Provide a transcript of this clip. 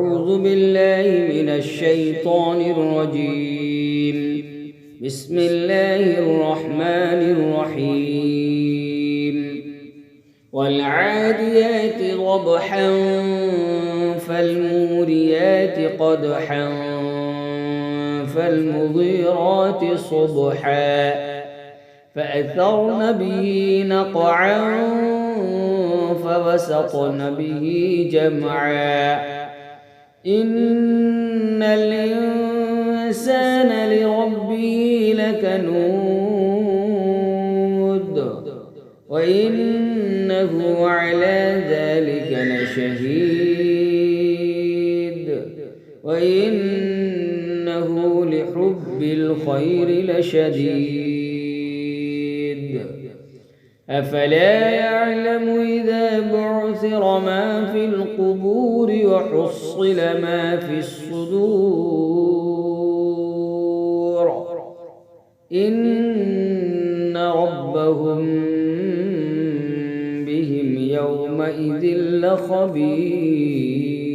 أعوذ بالله من الشيطان الرجيم. بسم الله الرحمن الرحيم. والعاديات ضبحا فالموريات قدحا فالمغيرات صبحا فأثرن به نقعا فوسطن به جمعا إن الإنسان لربه لكنود وإنه على ذلك لشهيد وإنه لحب الخير لشديد. أفلا يعلم إذا بعثر ما في القبور وحصل ما في الصدور إن ربهم بهم يومئذ لخبير.